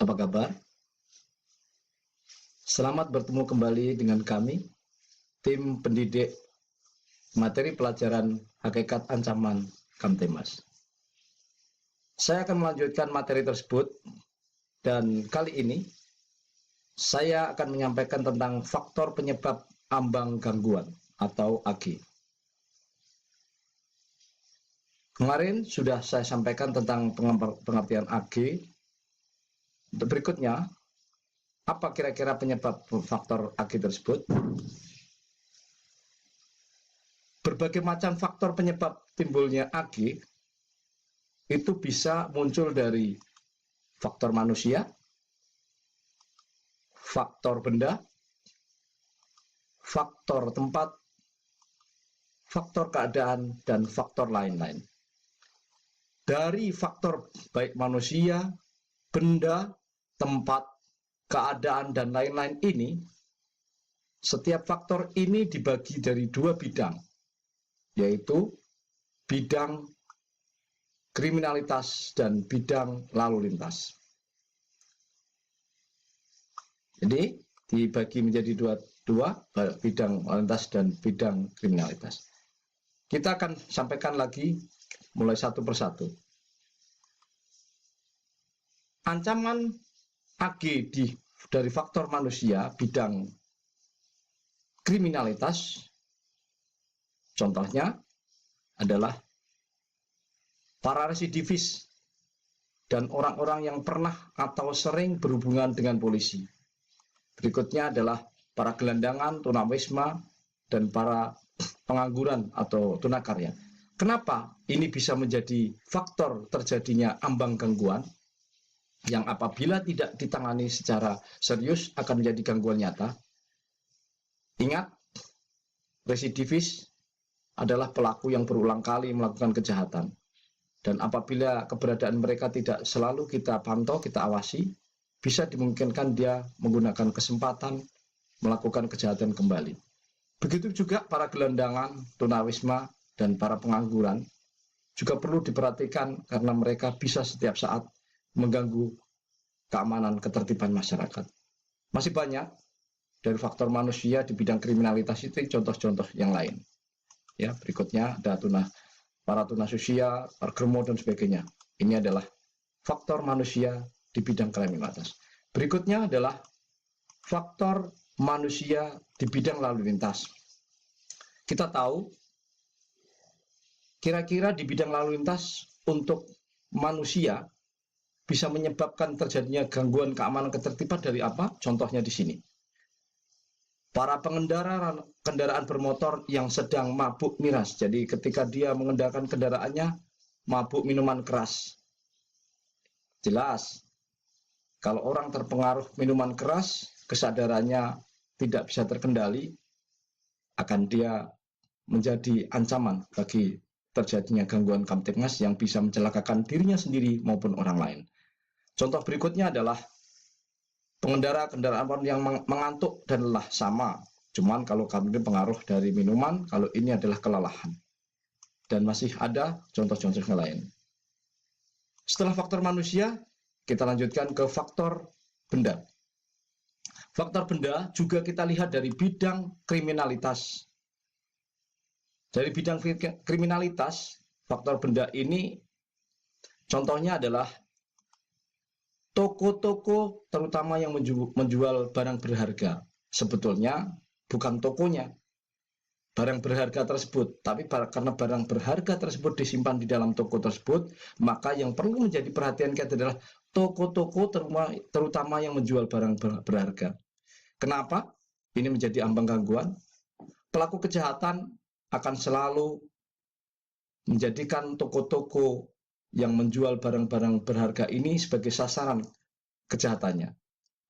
Apa kabar? Selamat bertemu kembali dengan kami, tim pendidik materi pelajaran Hakikat Ancaman Kamtibmas. Saya akan melanjutkan materi tersebut, dan kali ini saya akan menyampaikan tentang faktor penyebab ambang gangguan atau AG. Kemarin sudah saya sampaikan tentang pengertian AG. Berikutnya, apa kira-kira penyebab faktor AG tersebut? Berbagai macam faktor penyebab timbulnya AG itu bisa muncul dari faktor manusia, faktor benda, faktor tempat, faktor keadaan, dan faktor lain-lain. Dari faktor baik manusia, benda, tempat, keadaan, dan lain-lain ini, setiap faktor ini dibagi dari dua bidang, yaitu bidang kriminalitas dan bidang lalu lintas. Jadi dibagi menjadi dua bidang lalu lintas dan bidang kriminalitas. Kita akan sampaikan lagi mulai satu persatu. Ancaman AG dari faktor manusia bidang kriminalitas, contohnya adalah para residivis dan orang-orang yang pernah atau sering berhubungan dengan polisi. Berikutnya adalah para gelandangan, tunawisma, dan para pengangguran atau tunakarya. Kenapa ini bisa menjadi faktor terjadinya ambang gangguan yang apabila tidak ditangani secara serius akan menjadi gangguan nyata? Ingat, residivis adalah pelaku yang berulang kali melakukan kejahatan. Dan apabila keberadaan mereka tidak selalu kita pantau, kita awasi, bisa dimungkinkan dia menggunakan kesempatan melakukan kejahatan kembali. Begitu juga para gelandangan, tunawisma, dan para pengangguran juga perlu diperhatikan karena mereka bisa setiap saat mengganggu keamanan ketertiban masyarakat. Masih banyak dari faktor manusia di bidang kriminalitas itu contoh-contoh yang lain. Ya, berikutnya ada para tunasusia, pargermo, dan sebagainya. Ini adalah faktor manusia di bidang kriminalitas. Berikutnya adalah faktor manusia di bidang lalu lintas. Kita tahu kira-kira di bidang lalu lintas untuk manusia bisa menyebabkan terjadinya gangguan keamanan ketertiban dari apa? Contohnya di sini. Para pengendara kendaraan bermotor yang sedang mabuk miras. Jadi ketika dia mengendaraan kendaraannya mabuk minuman keras. Jelas, kalau orang terpengaruh minuman keras, kesadarannya tidak bisa terkendali, akan dia menjadi ancaman bagi terjadinya gangguan Kamtibmas yang bisa mencelakakan dirinya sendiri maupun orang lain. Contoh berikutnya adalah pengendara kendaraan yang mengantuk dan lelah, sama. Cuman kalau kami pengaruh dari minuman, kalau ini adalah kelelahan. Dan masih ada contoh-contoh yang lain. Setelah faktor manusia, kita lanjutkan ke faktor benda. Faktor benda juga kita lihat dari bidang kriminalitas. Dari bidang kriminalitas, faktor benda ini contohnya adalah toko-toko terutama yang menjual barang berharga. Sebetulnya bukan tokonya barang berharga tersebut, tapi karena barang berharga tersebut disimpan di dalam toko tersebut, maka yang perlu menjadi perhatian kita adalah toko-toko terutama yang menjual barang berharga. Kenapa ini menjadi ambang gangguan? Pelaku kejahatan akan selalu menjadikan toko-toko yang menjual barang-barang berharga ini sebagai sasaran kejahatannya.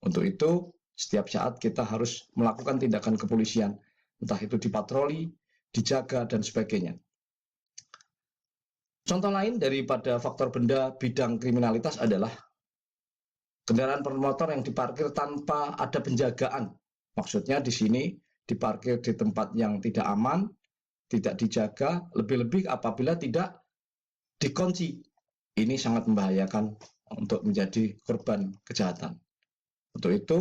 Untuk itu, setiap saat kita harus melakukan tindakan kepolisian, entah itu dipatroli, dijaga, dan sebagainya. Contoh lain daripada faktor benda bidang kriminalitas adalah kendaraan bermotor yang diparkir tanpa ada penjagaan. Maksudnya di sini diparkir di tempat yang tidak aman, tidak dijaga, lebih-lebih apabila tidak dikunci. Ini sangat membahayakan untuk menjadi korban kejahatan. Untuk itu,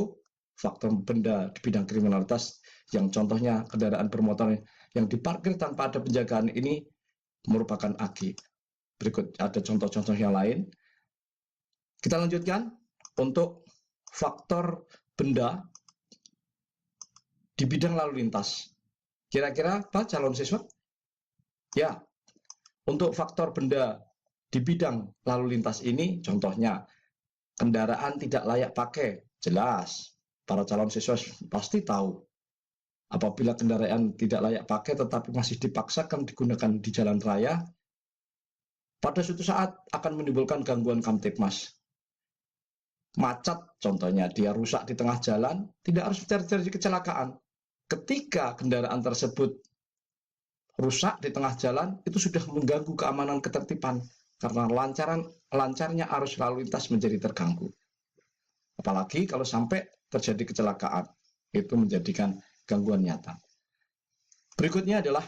faktor benda di bidang kriminalitas yang contohnya kendaraan bermotor yang diparkir tanpa ada penjagaan ini merupakan AG. Berikut ada contoh-contoh yang lain. Kita lanjutkan untuk faktor benda di bidang lalu lintas. Kira-kira apa calon siswa? Ya, untuk faktor benda di bidang lalu lintas ini contohnya kendaraan tidak layak pakai. Jelas, para calon siswa pasti tahu. Apabila kendaraan tidak layak pakai tetapi masih dipaksakan digunakan di jalan raya, pada suatu saat akan menimbulkan gangguan Kamtipmas. Macet contohnya, dia rusak di tengah jalan, tidak harus terjadi kecelakaan. Ketika kendaraan tersebut rusak di tengah jalan, itu sudah mengganggu keamanan ketertiban karena lancarnya arus lalu lintas menjadi terganggu. Apalagi kalau sampai terjadi kecelakaan, itu menjadikan gangguan nyata. Berikutnya adalah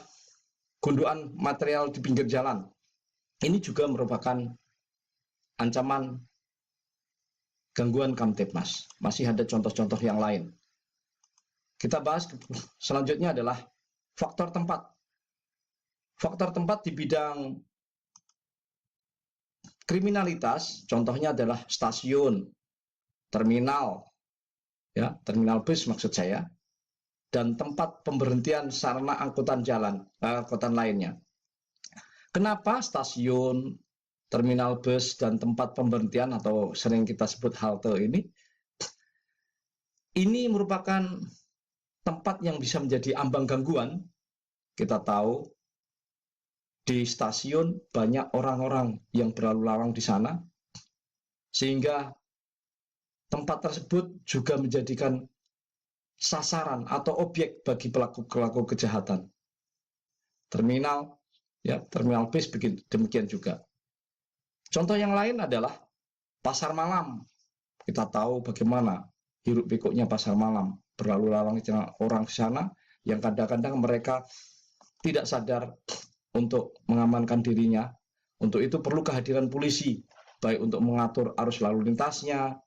gundukan material di pinggir jalan. Ini juga merupakan ancaman gangguan Kamtipmas. Masih ada contoh-contoh yang lain. Kita bahas selanjutnya adalah faktor tempat. Faktor tempat di bidang kriminalitas, contohnya adalah stasiun, terminal, ya, terminal bus maksud saya, dan tempat pemberhentian sarana angkutan lainnya. Kenapa stasiun, terminal bus, dan tempat pemberhentian atau sering kita sebut halte ini merupakan tempat yang bisa menjadi ambang gangguan. Kita tahu di stasiun banyak orang-orang yang berlalu lalang di sana, sehingga tempat tersebut juga menjadikan sasaran atau objek bagi pelaku-pelaku kejahatan. Terminal, ya, terminal bis demikian juga. Contoh yang lain adalah pasar malam. Kita tahu bagaimana hiruk pikuknya pasar malam, berlalu lalang orang di sana yang kadang-kadang mereka tidak sadar untuk mengamankan dirinya. Untuk itu perlu kehadiran polisi, baik untuk mengatur arus lalu lintasnya,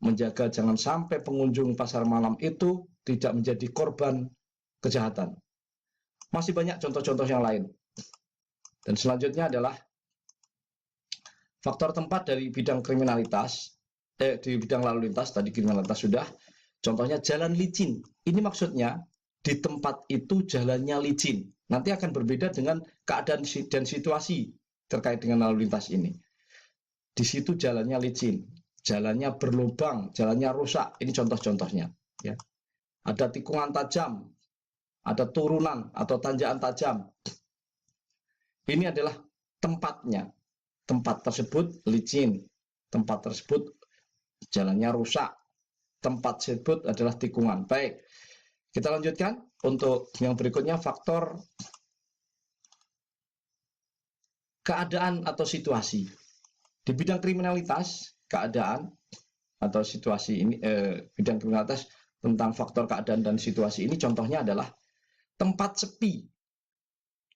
menjaga jangan sampai pengunjung pasar malam itu tidak menjadi korban kejahatan. Masih banyak contoh-contoh yang lain. Dan selanjutnya adalah faktor tempat dari bidang kriminalitas, di bidang lalu lintas, tadi kriminalitas sudah. Contohnya jalan licin. Ini maksudnya di tempat itu jalannya licin. Nanti akan berbeda dengan keadaan dan situasi terkait dengan lalu lintas ini. Di situ jalannya licin, jalannya berlubang, jalannya rusak. Ini contoh-contohnya. Ya. Ada tikungan tajam, ada turunan atau tanjakan tajam. Ini adalah tempatnya. Tempat tersebut licin, tempat tersebut jalannya rusak, tempat tersebut adalah tikungan. Baik, kita lanjutkan untuk yang berikutnya, faktor keadaan atau situasi. Di bidang kriminalitas, keadaan atau situasi ini, bidang kriminalitas tentang faktor keadaan dan situasi ini contohnya adalah tempat sepi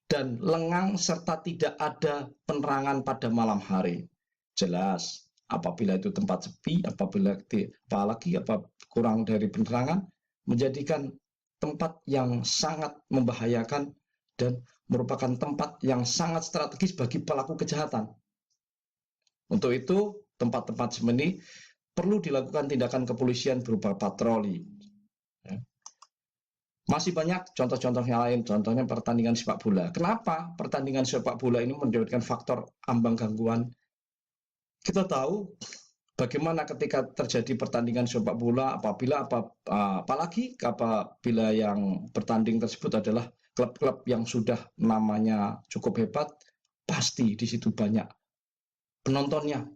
dan lengang serta tidak ada penerangan pada malam hari. Jelas, apabila itu tempat sepi, apalagi kurang dari penerangan, menjadikan tempat yang sangat membahayakan dan merupakan tempat yang sangat strategis bagi pelaku kejahatan. Untuk itu, tempat-tempat seperti ini perlu dilakukan tindakan kepolisian berupa patroli. Masih banyak contoh-contoh yang lain, contohnya pertandingan sepak bola. Kenapa pertandingan sepak bola ini mendapatkan faktor ambang gangguan? Kita tahu bagaimana ketika terjadi pertandingan sepak bola, apalagi apabila yang bertanding tersebut adalah klub-klub yang sudah namanya cukup hebat, pasti di situ banyak penontonnya.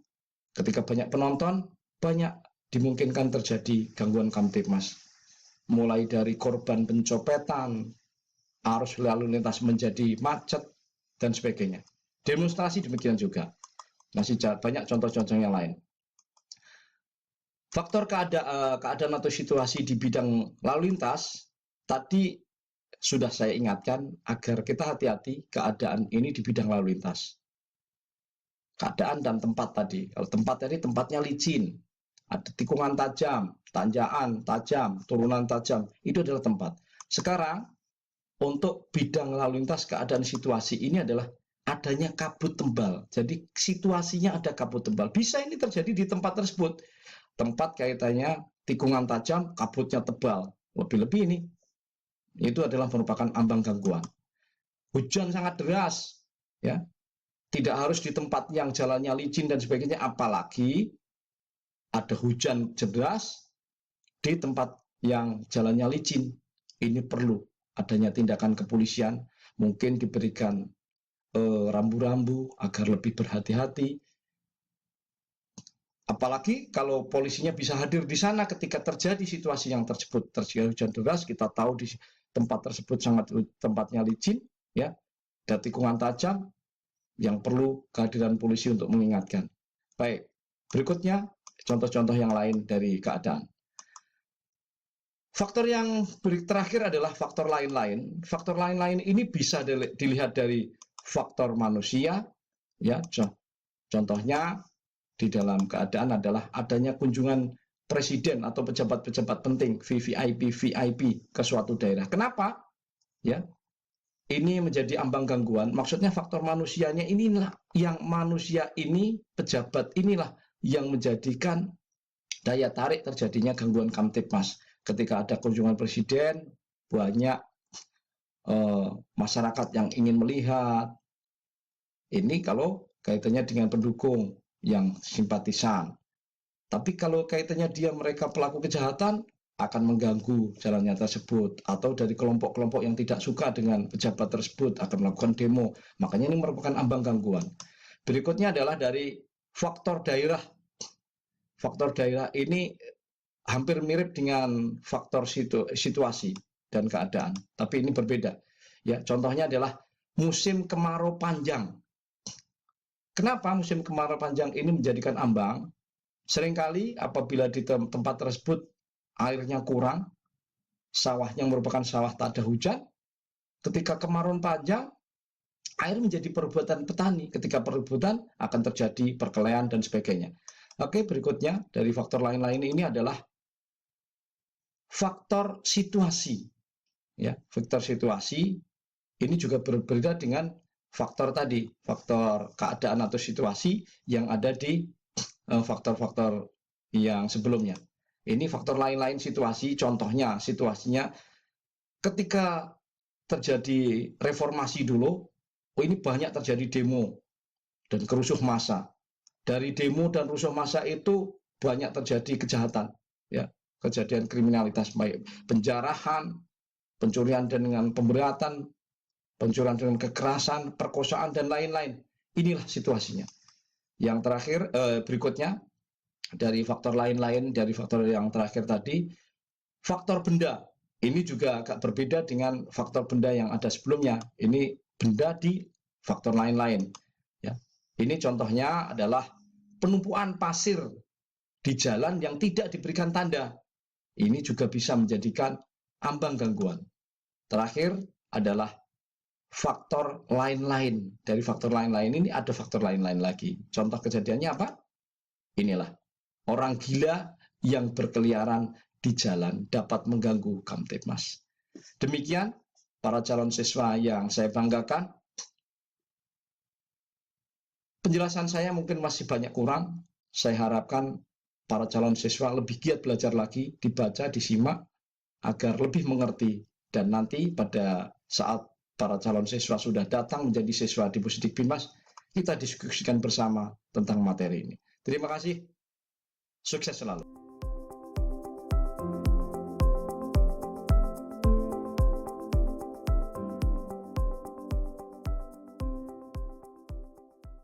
Ketika banyak penonton, banyak dimungkinkan terjadi gangguan Kamtipmas. Mulai dari korban pencopetan, arus lalu lintas menjadi macet, dan sebagainya. Demonstrasi demikian juga. Masih banyak contoh-contoh yang lain. Faktor keadaan atau situasi di bidang lalu lintas, tadi sudah saya ingatkan agar kita hati-hati keadaan ini di bidang lalu lintas. keadaan dan tempat tadi. Kalau tempat tadi tempatnya licin, ada tikungan tajam, tanjakan tajam, turunan tajam, itu adalah tempat. Sekarang untuk bidang lalu lintas keadaan situasi ini adalah adanya kabut tebal. Jadi situasinya ada kabut tebal. Bisa ini terjadi di tempat tersebut. Tempat kaitannya tikungan tajam, kabutnya tebal. Lebih-lebih ini, itu adalah merupakan ambang gangguan. Hujan sangat deras, ya. Tidak harus di tempat yang jalannya licin dan sebagainya, apalagi ada hujan deras di tempat yang jalannya licin. Ini perlu adanya tindakan kepolisian, mungkin diberikan rambu-rambu agar lebih berhati-hati. Apalagi kalau polisinya bisa hadir di sana ketika terjadi situasi yang tersebut, terjadi hujan deras, kita tahu di tempat tersebut tempatnya licin, ya, ada tikungan tajam, yang perlu kehadiran polisi untuk mengingatkan. Baik, berikutnya contoh-contoh yang lain dari keadaan. Faktor yang terakhir adalah faktor lain-lain. Faktor lain-lain ini bisa dilihat dari faktor manusia, ya. Contohnya di dalam keadaan adalah adanya kunjungan presiden atau pejabat-pejabat penting, VVIP ke suatu daerah. Kenapa? Ya, ini menjadi ambang gangguan, maksudnya faktor manusianya inilah yang manusia ini, pejabat inilah yang menjadikan daya tarik terjadinya gangguan Kamtibmas. Ketika ada kunjungan presiden, banyak masyarakat yang ingin melihat. Ini kalau kaitannya dengan pendukung yang simpatisan. Tapi kalau kaitannya mereka pelaku kejahatan, akan mengganggu jalannya tersebut, atau dari kelompok-kelompok yang tidak suka dengan pejabat tersebut akan melakukan demo. Makanya ini merupakan ambang gangguan. Berikutnya adalah dari faktor daerah. Faktor daerah ini hampir mirip dengan faktor situasi dan keadaan, tapi ini berbeda. Ya, contohnya adalah musim kemarau panjang. Kenapa musim kemarau panjang ini menjadikan ambang? Seringkali apabila di tempat tersebut airnya kurang, sawahnya merupakan sawah tak ada hujan, ketika kemarau panjang, air menjadi perebutan petani. Ketika perebutan akan terjadi perkelahian dan sebagainya. Oke, berikutnya dari faktor lain-lain ini adalah faktor situasi. Ya, faktor situasi ini juga berbeda dengan faktor tadi, faktor keadaan atau situasi yang ada di faktor-faktor yang sebelumnya. Ini faktor lain-lain situasi, contohnya situasinya ketika terjadi reformasi dulu, ini banyak terjadi demo dan kerusuh massa. Dari demo dan rusuh massa itu banyak terjadi kejahatan, ya, kejadian kriminalitas, baik penjarahan, pencurian dengan pemberatan, pencurian dengan kekerasan, perkosaan dan lain-lain. Inilah situasinya. Yang terakhir, berikutnya dari faktor lain-lain, dari faktor yang terakhir tadi, faktor benda. Ini juga agak berbeda dengan faktor benda yang ada sebelumnya. Ini benda di faktor lain-lain. Ya. Ini contohnya adalah penumpukan pasir di jalan yang tidak diberikan tanda. Ini juga bisa menjadikan ambang gangguan. Terakhir adalah faktor lain-lain. Dari faktor lain-lain ini ada faktor lain-lain lagi. Contoh kejadiannya apa? Inilah. Orang gila yang berkeliaran di jalan dapat mengganggu Kamtibmas. Demikian para calon siswa yang saya banggakan. Penjelasan saya mungkin masih banyak kurang. Saya harapkan para calon siswa lebih giat belajar lagi, dibaca, disimak, agar lebih mengerti. Dan nanti pada saat para calon siswa sudah datang menjadi siswa di Pusdik Bimas, kita diskusikan bersama tentang materi ini. Terima kasih. Sukses selalu.